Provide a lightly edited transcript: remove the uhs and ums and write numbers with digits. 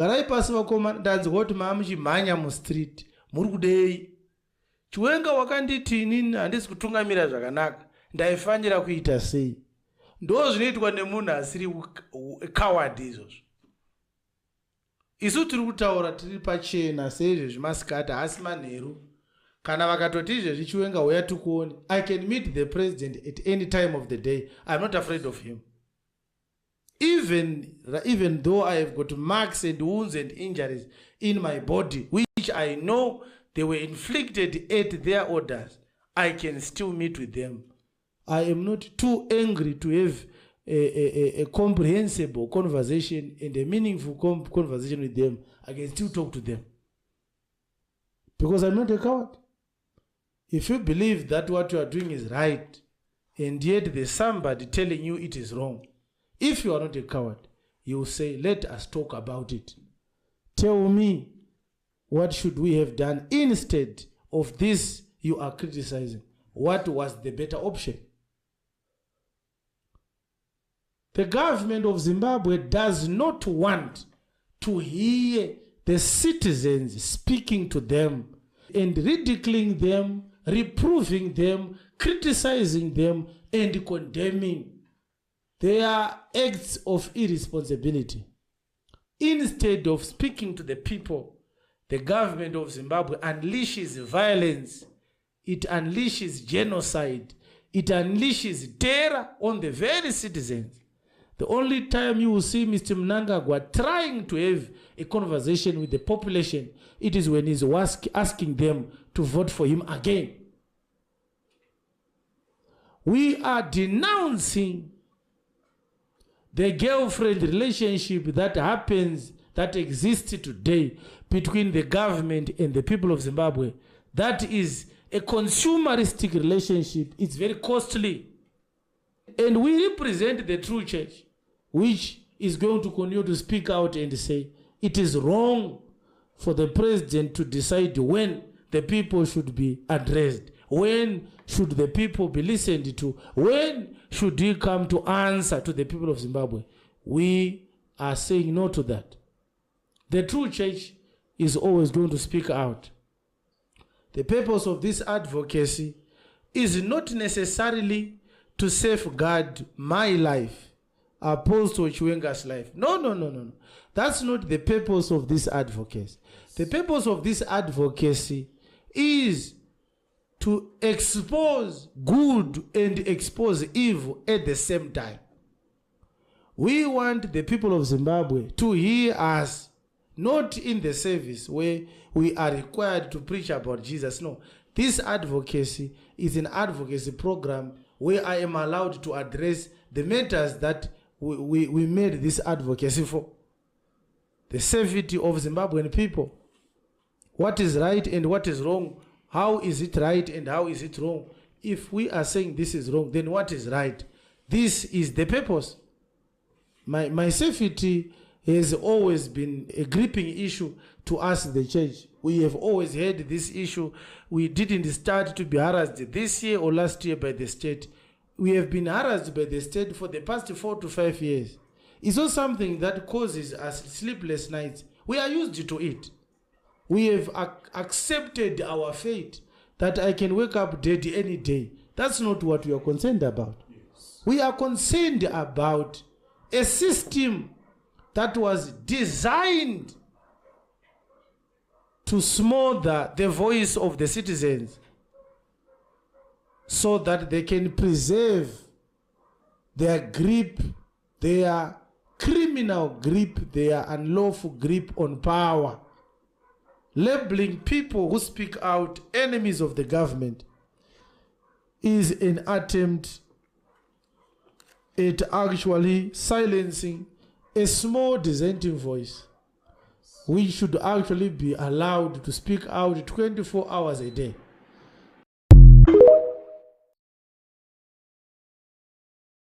garai pasi vakoma, ndanzwa kuti mamuchimhanya mustreet, muri kudei. Chiwenga wakanditi inini handisi kutungamira zvakanaka, ndaifanira kuita sei? Ndo zvinoitwa nemunhu asiri coward izvozvo. Isu tiri kutaura tiri pachena seizvezvi masikati asi manheru. Kana vakatoti izvezvi Chiwenga uya tikuone, I can meet the president at any time of the day. I'm not afraid of him. Even though I have got marks and wounds and injuries in my body, which I know they were inflicted at their orders, I can still meet with them. I am not too angry to have a comprehensible conversation and a meaningful conversation with them. I can still talk to them. Because I'm not a coward. If you believe that what you are doing is right, and yet there's somebody telling you it is wrong, if you are not a coward, you will say, let us talk about it. Tell me, what should we have done instead of this you are criticizing? What was the better option? The government of Zimbabwe does not want to hear the citizens speaking to them and ridiculing them, reproving them, criticizing them, and condemning their acts of irresponsibility. Instead of speaking to the people, the government of Zimbabwe unleashes violence, it unleashes genocide, it unleashes terror on the very citizens. The only time you will see Mr. Mnangagwa trying to have a conversation with the population, it is when he's asking them to vote for him again. We are denouncing the girlfriend relationship that exists today between the government and the people of Zimbabwe. That is a consumeristic relationship. It's very costly. And we represent the true church, which is going to continue to speak out and say, it is wrong for the president to decide when the people should be addressed. When should the people be listened to? When should he come to answer to the people of Zimbabwe? We are saying no to that. The true church is always going to speak out. The purpose of this advocacy is not necessarily to safeguard my life, Apostle Chiwenga's life. No. That's not the purpose of this advocacy. The purpose of this advocacy is to expose good and expose evil at the same time. We want the people of Zimbabwe to hear us, not in the service where we are required to preach about Jesus. No, this advocacy is an advocacy program where I am allowed to address the matters that we made this advocacy for. The safety of Zimbabwean people. What is right and what is wrong? How is it right and how is it wrong? If we are saying this is wrong, then what is right? This is the purpose. My safety has always been a gripping issue to us, the church. We have always had this issue. We didn't start to be harassed this year or last year by the state. We have been harassed by the state for the past 4 to 5 years. It's not something that causes us sleepless nights. We are used to it. We have accepted our fate that I can wake up dead any day. That's not what we are concerned about. Yes. We are concerned about a system that was designed to smother the voice of the citizens so that they can preserve their grip, their criminal grip, their unlawful grip on power. Labeling people who speak out enemies of the government is an attempt at actually silencing a small dissenting voice, which should actually be allowed to speak out 24 hours a day.